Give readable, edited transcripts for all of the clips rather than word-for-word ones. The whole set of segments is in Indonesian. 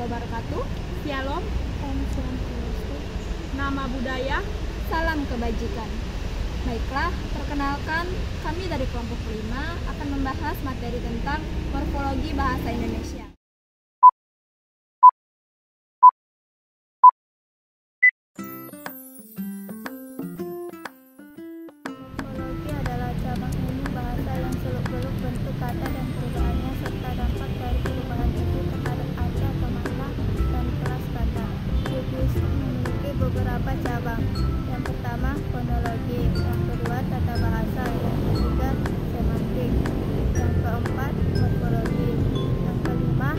wabarakatuh. Shalom, Om Swastiastu. nama budaya. Salam kebajikan. Baiklah, perkenalkan kami dari kelompok 5 akan membahas materi tentang morfologi bahasa Indonesia. Morfologi adalah cabang ilmu bahasa yang seluk-beluk bentuk kata dan perubahannya serta dampak dari perubahan itu terhadap arti atau makna dan kelas kata. Linguistik memiliki beberapa cabang. Yang pertama, fonologi. Yang kedua, tata bahasa. Yang ketiga, semantik. Yang keempat, morfologi. Yang kelima,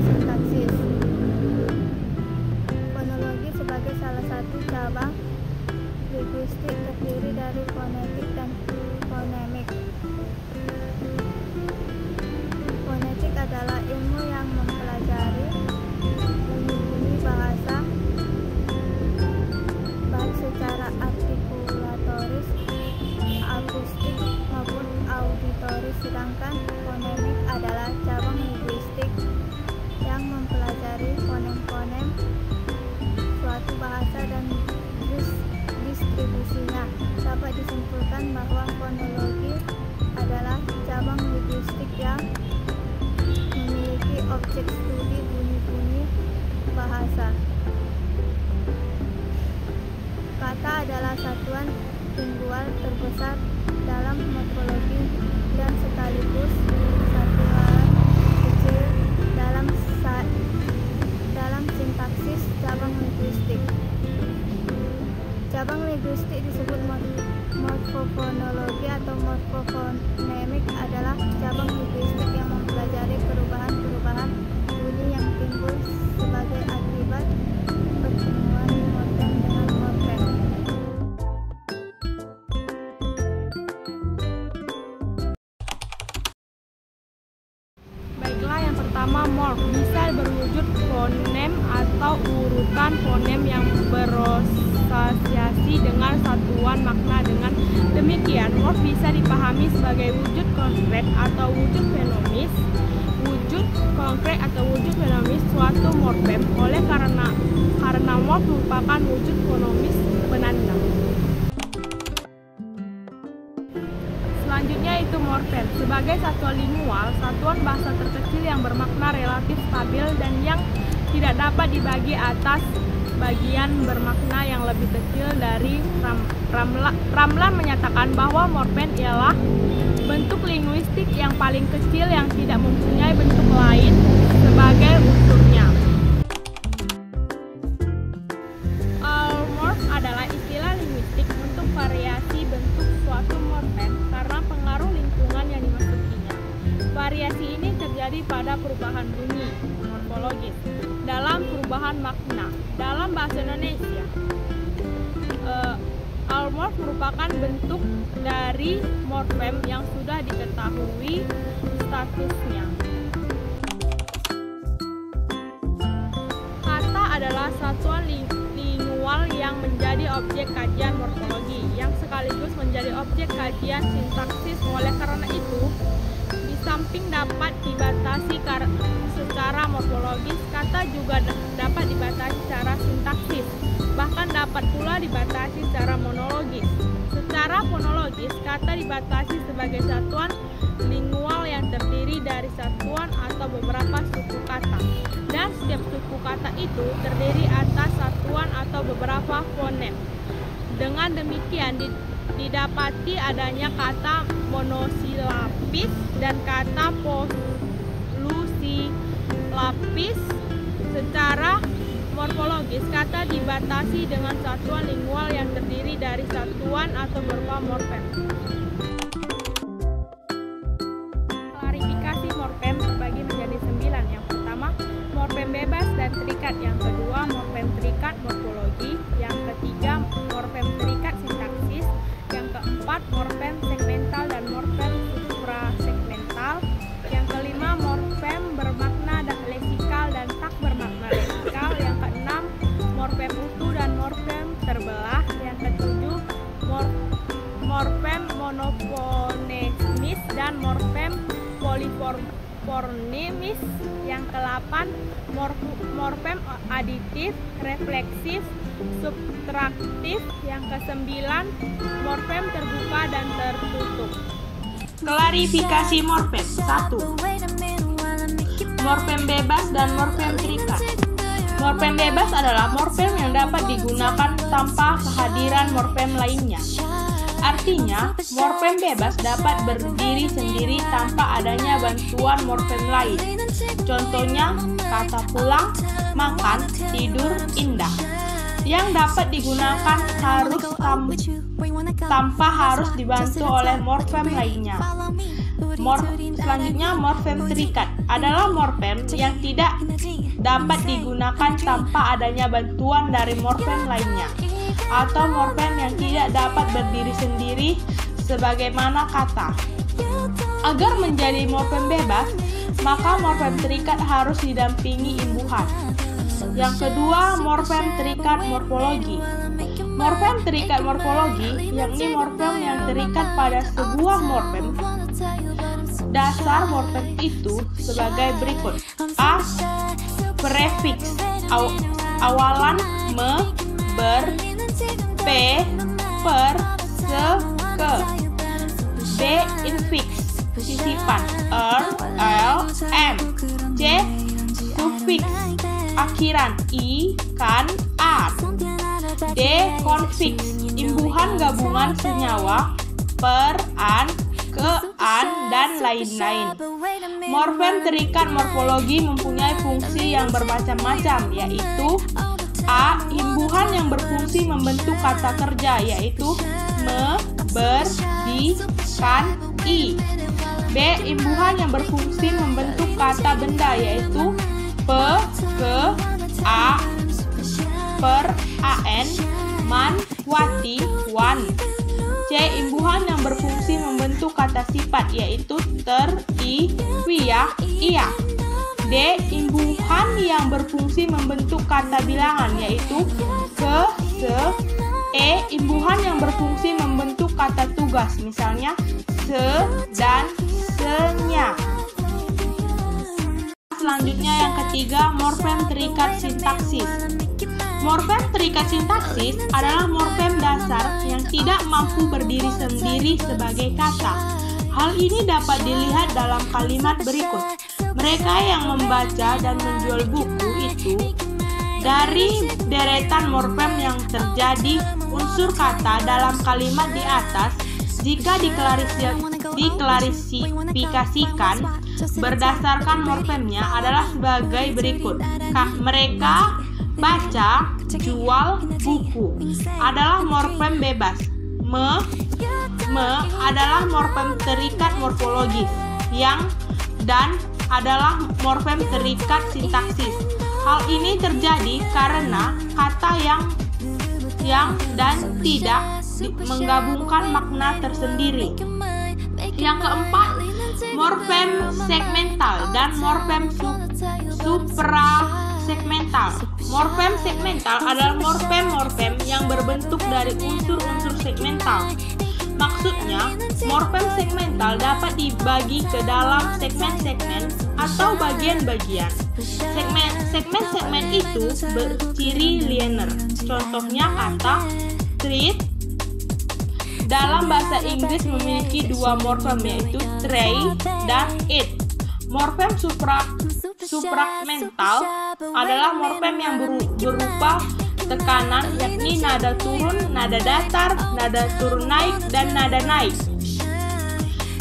sintaksis. Fonologi sebagai salah satu cabang linguistik terdiri dari fonetik dan fonemik. Fonetik adalah ilmu yang mempelajari bunyi-bunyi bahasa baik secara artikulatoris, akustik maupun auditoris, sedangkan fonemik adalah cabang linguistik yang mempelajari fonem-fonem suatu bahasa dan distribusinya. Dapat disimpulkan bahwa fonologi adalah cabang linguistik yang memiliki objek studi bunyi-bunyi bahasa. Kata adalah satuan lingual terbesar dalam morfologi dan sekaligus satuan kecil dalam sintaksis cabang linguistik. Cabang linguistik disebut morfofonologi atau morfofonemik adalah cabang linguistik yang mempelajari perubahan-perubahan bunyi yang timbul sebagai akibat pertemuan morfem dengan morfem. Baiklah, yang pertama, morf bisa berwujud fonem atau urutan fonem yang berasosiasi dengan satuan makna. Dengan demikian, morf bisa dipahami sebagai wujud konkret atau wujud fenomis. Wujud konkret atau wujud fenomis suatu morfem oleh karena morf merupakan wujud fonemis penanda. Selanjutnya itu morfem sebagai satuan lingual, satuan bahasa terkecil yang bermakna relatif stabil dan yang tidak dapat dibagi atas bagian bermakna yang lebih kecil dari Ramlan menyatakan bahwa morfem ialah bentuk linguistik yang paling kecil yang tidak mempunyai bentuk lain sebagai unsurnya. Morf adalah istilah linguistik untuk variasi bentuk suatu morfem karena pengaruh lingkungan yang dimasukinya. Variasi ini terjadi pada perubahan bunyi morfologis dalam perubahan makna. Dalam bahasa Indonesia, almorf merupakan bentuk dari morfem yang sudah diketahui statusnya. Kata adalah satuan lingual yang menjadi objek kajian morfologi, yang sekaligus menjadi objek kajian sintaksis. Oleh karena itu, di samping dapat dibatasi secara morfologis, kata juga dapat dibatasi secara sintaksis, bahkan dapat pula dibatasi secara monologis. Secara fonologis, kata dibatasi sebagai satuan lingual yang terdiri dari satuan atau beberapa suku kata, dan setiap suku kata itu terdiri atas satuan atau beberapa fonem. Dengan demikian, didapati adanya kata monosilapis dan kata polysilapis. Secara morfologis, kata dibatasi dengan satuan lingual yang terdiri dari satuan atau beberapa morfem. Klarifikasi morfem terbagi menjadi 9. Yang pertama, morfem bebas dan terikat. Yang kedua, morfem terikat morfologi. Yang ketiga, morfem terikat sintaksis. Yang keempat, morfem segmental dan morfem suprasegmental. Yang kelima, morfem bermakna leksikal dan tak bermakna leksikal. Yang keenam, morfem utuh dan morfem terbelah. Yang ketujuh, morfem monofonemis dan morfem morfonimis. Yang ke-8 morfem aditif, refleksif, subtraktif. Yang ke-9 morfem terbuka dan tertutup. Klarifikasi morfem. 1. Morfem bebas dan morfem terikat. Morfem bebas adalah morfem yang dapat digunakan tanpa kehadiran morfem lainnya. Artinya, morfem bebas dapat berdiri sendiri tanpa adanya bantuan morfem lain. Contohnya, kata pulang, makan, tidur, indah. Yang dapat digunakan tanpa harus dibantu oleh morfem lainnya. Selanjutnya, morfem terikat adalah morfem yang tidak dapat digunakan tanpa adanya bantuan dari morfem lainnya, atau morfem yang tidak dapat berdiri sendiri sebagaimana kata. Agar menjadi morfem bebas, maka morfem terikat harus didampingi imbuhan. Yang kedua, morfem terikat morfologi. Morfem terikat morfologi yakni morfem yang terikat pada sebuah morfem. Dasar morfem itu sebagai berikut. A. Prefiks awalan me, ber, p, per, se, ke. B. Infiks sisipan l, m. C. Sufiks akhiran i, kan, ar. D. Konfiks imbuhan gabungan senyawa per, an, ke, an, dan lain-lain. Morfem terikat morfologi mempunyai fungsi yang bermacam-macam, yaitu A. Imbuhan yang berfungsi membentuk kata kerja, yaitu me, ber, di, kan, i. B. Imbuhan yang berfungsi membentuk kata benda, yaitu pe, ke, a, per, an, man, wati, wan. C. Imbuhan yang berfungsi membentuk kata sifat, yaitu ter, i, wiyah, iya. D. Imbuhan yang berfungsi membentuk kata bilangan, yaitu ke, se. E. Imbuhan yang berfungsi membentuk kata tugas, misalnya se dan senya. Selanjutnya yang ketiga, morfem terikat sintaksis. Morfem terikat sintaksis adalah morfem dasar yang tidak mampu berdiri sendiri sebagai kata. Hal ini dapat dilihat dalam kalimat berikut. Mereka yang membaca dan menjual buku itu dari deretan morfem yang terjadi unsur kata dalam kalimat di atas. Jika diklarifikasikan berdasarkan morfemnya adalah sebagai berikut. Mereka baca, jual, buku adalah morfem bebas. Me adalah morfem terikat morfologis. Yang dan adalah morfem terikat sintaksis. Hal ini terjadi karena kata yang dan tidak menggabungkan makna tersendiri. Yang keempat, morfem segmental dan morfem suprasegmental. Morfem segmental adalah morfem-morfem yang berbentuk dari unsur-unsur segmental. Maksudnya, morfem segmental dapat dibagi ke dalam segmen-segmen atau bagian-bagian. Segmen-segmen itu berciri linear. Contohnya kata street dalam bahasa Inggris memiliki dua morfem, yaitu tray dan eat. Morfem supramental adalah morfem yang berupa tekanan, yakni nada turun, nada datar, nada turun naik, dan nada naik.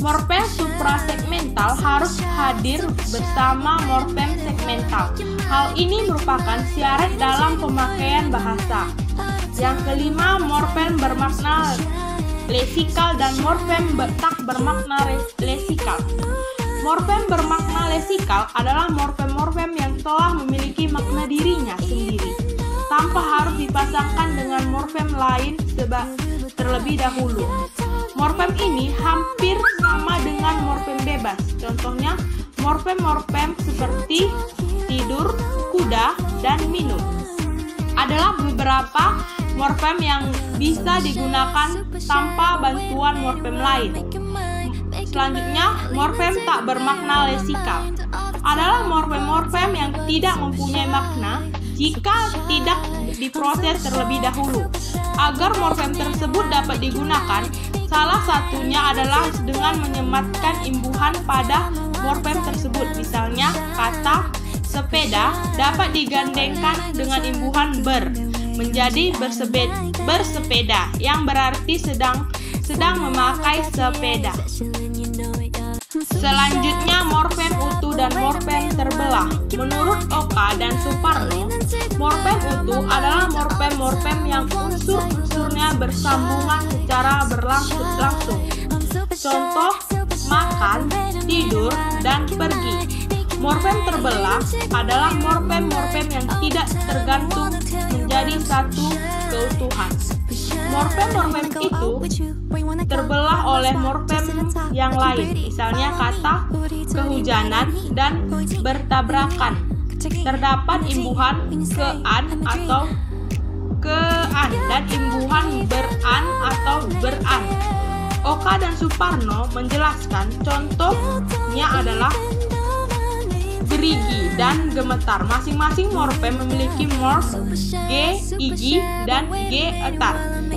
Morfem suprasegmental harus hadir bersama morfem segmental. Hal ini merupakan syarat dalam pemakaian bahasa. Yang kelima, morfem bermakna lesikal dan morfem tak bermakna lesikal. Morfem bermakna lesikal adalah morfem-morfem yang telah memiliki makna dirinya sendiri, tanpa harus dipasangkan dengan morfem lain terlebih dahulu. Morfem ini hampir sama dengan morfem bebas. Contohnya, morfem-morfem seperti tidur, kuda, dan minum adalah beberapa morfem yang bisa digunakan tanpa bantuan morfem lain. Selanjutnya, morfem tak bermakna lesikal adalah morfem-morfem yang tidak mempunyai makna jika tidak diproses terlebih dahulu. Agar morfem tersebut dapat digunakan, salah satunya adalah dengan menyematkan imbuhan pada morfem tersebut. Misalnya, kata sepeda dapat digandengkan dengan imbuhan ber menjadi bersepeda yang berarti sedang memakai sepeda. Selanjutnya, morfem utuh dan morfem terbelah. Menurut Oka dan Suparno, morfem utuh adalah morfem-morfem yang unsur-unsurnya bersambungan secara berlangsung. Contoh, makan, tidur, dan pergi. Morfem terbelah adalah morfem-morfem yang tidak tergantung menjadi satu keutuhan. Morfem-morfem itu terbelah oleh morfem yang lain, misalnya kata kehujanan dan bertabrakan. Terdapat imbuhan ke-an atau ke-an dan imbuhan ber-an atau ber-an. Oka dan Suparno menjelaskan contohnya adalah gerigi dan gemetar. Masing-masing morfem memiliki morf g, igi, dan g etar.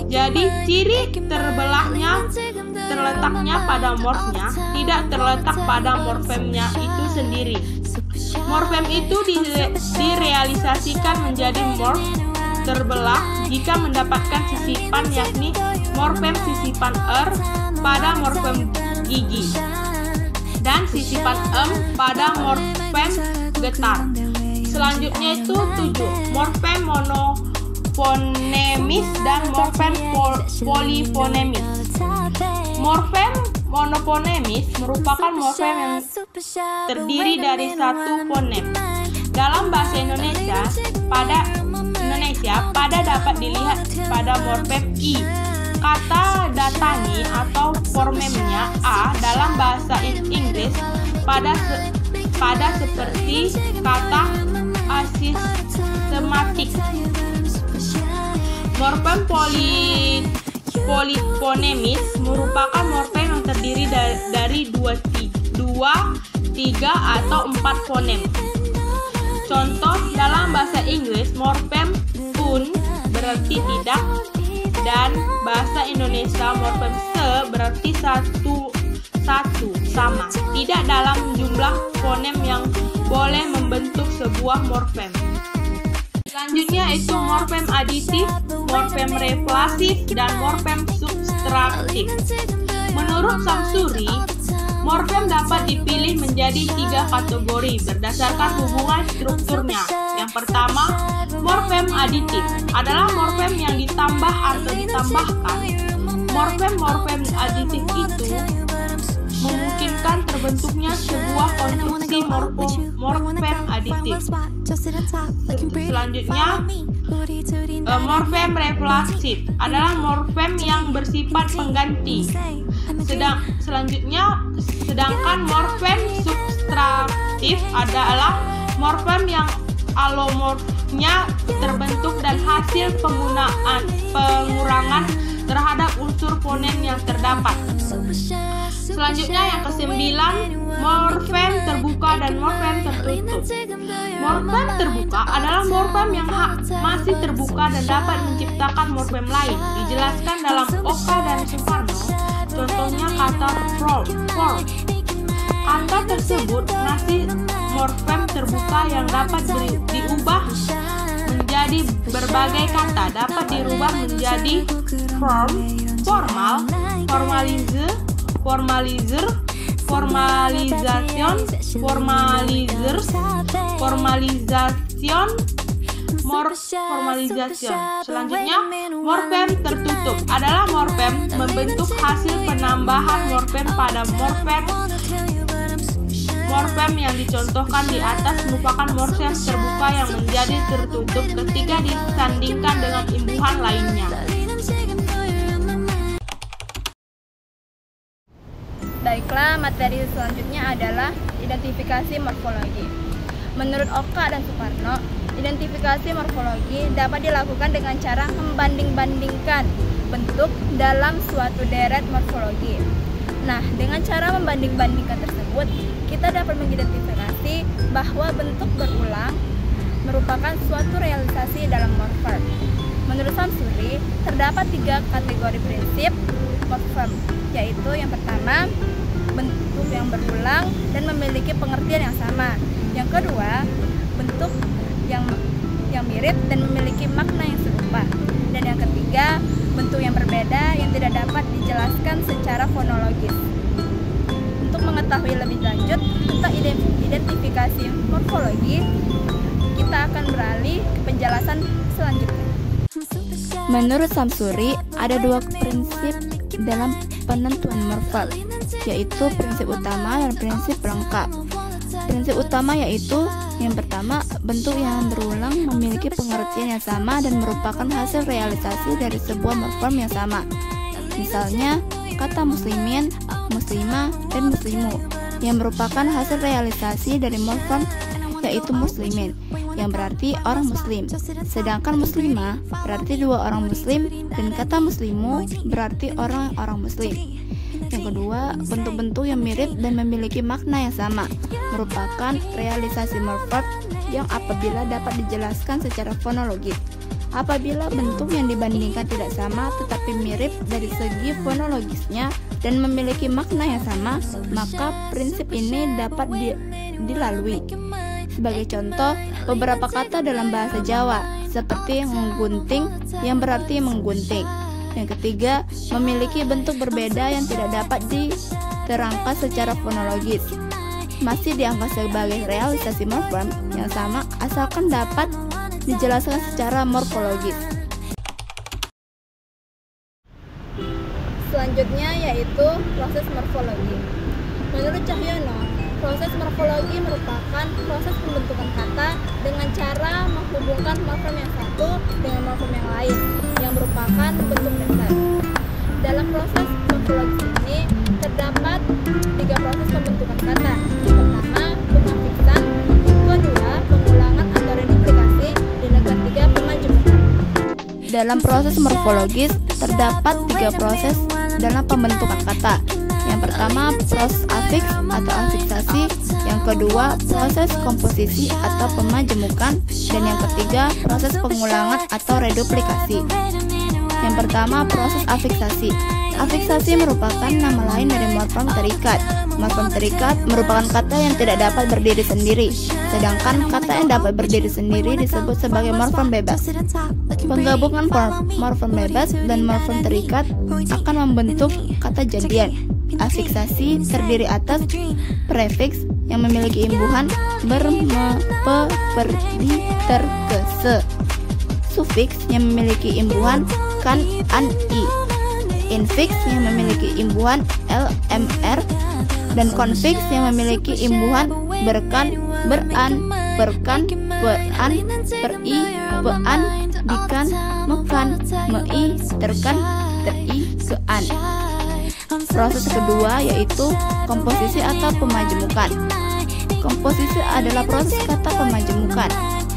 Jadi ciri terbelahnya terletaknya pada morfnya, tidak terletak pada morfemnya itu sendiri. Morfem itu direalisasikan menjadi morf terbelah jika mendapatkan sisipan, yakni morfem sisipan pada morfem gigi dan sisipan pada morfem getar. Selanjutnya itu 7. Morfem monofonemis dan morfem polifonemis. Morfem monofonemis merupakan morfem yang terdiri dari satu fonem. Dalam bahasa Indonesia, pada dapat dilihat pada morfem i. Kata datangi atau formemnya a dalam bahasa Inggris pada seperti kata asistematik. Morfem polifonemis merupakan morfem yang terdiri dari 2, 3, atau 4 fonem. Contoh, dalam bahasa Inggris morfem un berarti tidak, dan bahasa Indonesia morfem se berarti satu sama, tidak dalam jumlah fonem yang boleh membentuk sebuah morfem. Selanjutnya itu morfem aditif, morfem reflasif, dan morfem subtraktif. Menurut Samsuri, morfem dapat dipilih menjadi 3 kategori berdasarkan hubungan strukturnya. Yang pertama, morfem aditif adalah morfem yang ditambah atau ditambahkan. Morfem-morfem aditif itu memungkinkan terbentuknya sebuah konstruksi morfem aditif. Selanjutnya, morfem reflasif adalah morfem yang bersifat pengganti. Sedangkan morfem subtraktif adalah morfem yang alomorfnya terbentuk dan hasil pengurangan terhadap unsur fonem yang terdapat. Selanjutnya yang ke-9, morfem terbuka dan morfem tertutup. Morfem terbuka adalah morfem yang masih terbuka dan dapat menciptakan morfem lain. Dijelaskan dalam Oka dan Suparno, contohnya kata form. Kata tersebut masih morfem terbuka yang dapat diubah menjadi berbagai kata, dapat dirubah menjadi form, formal, formalize, formalizer, formalization, formalizers, formalization, formalization. Selanjutnya, morfem tertutup adalah morfem membentuk hasil penambahan morfem pada morfem yang dicontohkan di atas merupakan morfem terbuka yang menjadi tertutup ketika disandingkan dengan imbuhan lainnya. Baiklah, materi selanjutnya adalah identifikasi morfologi. Menurut Oka dan Suparno, identifikasi morfologi dapat dilakukan dengan cara membanding-bandingkan bentuk dalam suatu deret morfologi. Nah, dengan cara membanding-bandingkan tersebut, kita dapat mengidentifikasi bahwa bentuk berulang merupakan suatu realisasi dalam morfem. Menurut Samsuri, terdapat 3 kategori prinsip morfem, yaitu yang pertama, bentuk yang berulang dan memiliki pengertian yang sama. Yang kedua, bentuk yang mirip dan memiliki makna yang serupa. Dan yang ketiga, bentuk yang berbeda yang tidak dapat dijelaskan secara fonologis. Untuk mengetahui lebih lanjut tentang identifikasi morfologi, kita akan beralih ke penjelasan selanjutnya. Menurut Samsuri, ada 2 prinsip dalam penentuan morfem, yaitu prinsip utama dan prinsip pelengkap. Prinsip utama yaitu yang pertama, bentuk yang berulang memiliki pengertian yang sama dan merupakan hasil realisasi dari sebuah morfem yang sama. Misalnya, kata muslimin, muslimah, dan muslimu yang merupakan hasil realisasi dari morfem yaitu muslimin yang berarti orang muslim, sedangkan muslimah berarti 2 orang muslim dan kata muslimu berarti orang-orang muslim. Yang kedua, bentuk-bentuk yang mirip dan memiliki makna yang sama merupakan realisasi morfem yang apabila dapat dijelaskan secara fonologis. Apabila bentuk yang dibandingkan tidak sama tetapi mirip dari segi fonologisnya dan memiliki makna yang sama, maka prinsip ini dapat dilalui. Sebagai contoh, beberapa kata dalam bahasa Jawa seperti menggunting yang berarti menggunting. Yang ketiga, memiliki bentuk berbeda yang tidak dapat diterangkan secara fonologis. Masih dianggap sebagai realisasi morfem yang sama asalkan dapat dijelaskan secara morfologis. Selanjutnya yaitu proses morfologi. Menurut Cahyono, proses morfologi merupakan proses pembentukan kata dengan cara menghubungkan morfem yang satu dengan morfem yang lain yang merupakan bentuk dasar. Dalam proses morfologi ini terdapat 3 proses pembentukan kata. Yang pertama, pengafiksan, kedua, pengulangan atau reduplikasi, dan yang ketiga, pemajemukan. Dalam proses morfologis terdapat 3 proses dalam pembentukan kata. Yang pertama, proses afiks atau afiksasi, yang kedua, proses komposisi atau pemajemukan, dan yang ketiga, proses pengulangan atau reduplikasi. Yang pertama, proses afiksasi. Afiksasi merupakan nama lain dari morfem terikat. Morfem terikat merupakan kata yang tidak dapat berdiri sendiri, sedangkan kata yang dapat berdiri sendiri disebut sebagai morfem bebas. Penggabungan morfem bebas dan morfem terikat akan membentuk kata jadian. Afiksasi terdiri atas prefiks yang memiliki imbuhan ber, me, pe, per, di, ter, ke, se. Sufiks yang memiliki imbuhan kan, an, i. Infiks yang memiliki imbuhan l, m, r. Dan konfiks yang memiliki imbuhan berkan, beran, perkan, peran, peri, pean, dikan, mekan, mei, terkan, teri, kean. Proses kedua yaitu komposisi atau pemajemukan. Komposisi adalah proses kata pemajemukan.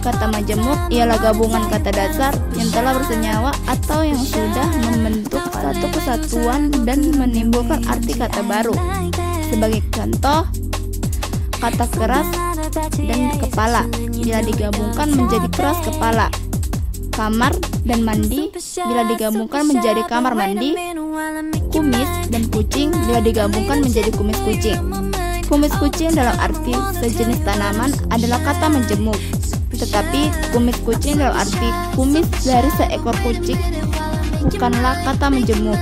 Kata majemuk ialah gabungan kata dasar yang telah bersenyawa atau yang sudah membentuk satu kesatuan dan menimbulkan arti kata baru. Sebagai contoh, kata keras dan kepala bila digabungkan menjadi keras kepala. Kamar dan mandi bila digabungkan menjadi kamar mandi. Kumis dan kucing bila digabungkan menjadi kumis kucing. Kumis kucing dalam arti sejenis tanaman adalah kata menjemuk, tetapi kumis kucing dalam arti kumis dari seekor kucing bukanlah kata menjemuk.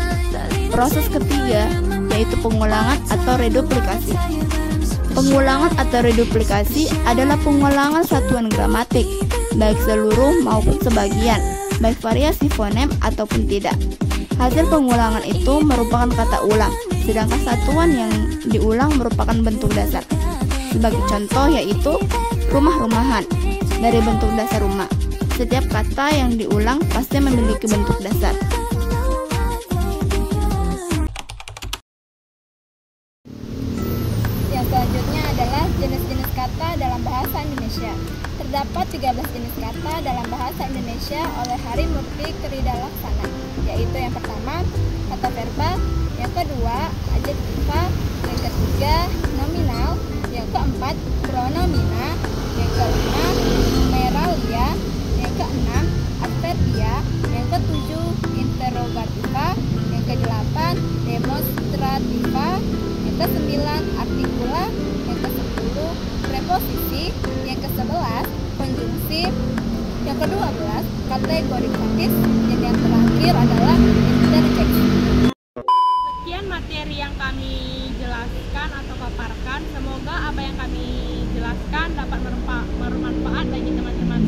Proses ketiga yaitu pengulangan atau reduplikasi. Pengulangan atau reduplikasi adalah pengulangan satuan gramatik, baik seluruh maupun sebagian, baik variasi fonem ataupun tidak. Hasil pengulangan itu merupakan kata ulang, sedangkan satuan yang diulang merupakan bentuk dasar. Sebagai contoh yaitu rumah-rumahan, dari bentuk dasar rumah. Setiap kata yang diulang pasti memiliki bentuk dasar. Yang selanjutnya adalah jenis-jenis kata dalam bahasa Indonesia. Terdapat 13 jenis kata dalam bahasa Indonesia oleh Hari Murti Keridalaksana. yaitu yang pertama kata verbal, yang kedua adjektiva, yang ketiga nominal, yang keempat pronomina, yang kelima numeralia, yang keenam adverbia, yang ketujuh interrogativa, yang kedelapan demonstrativa, yang kesembilan artikula, yang kesepuluh preposisi, yang kesebelas konjungsi, yang ke-12 kategorikatif, dan yang terakhir adalah interjeksi. Sekian materi yang kami jelaskan atau paparkan. Semoga apa yang kami jelaskan dapat bermanfaat bagi teman-teman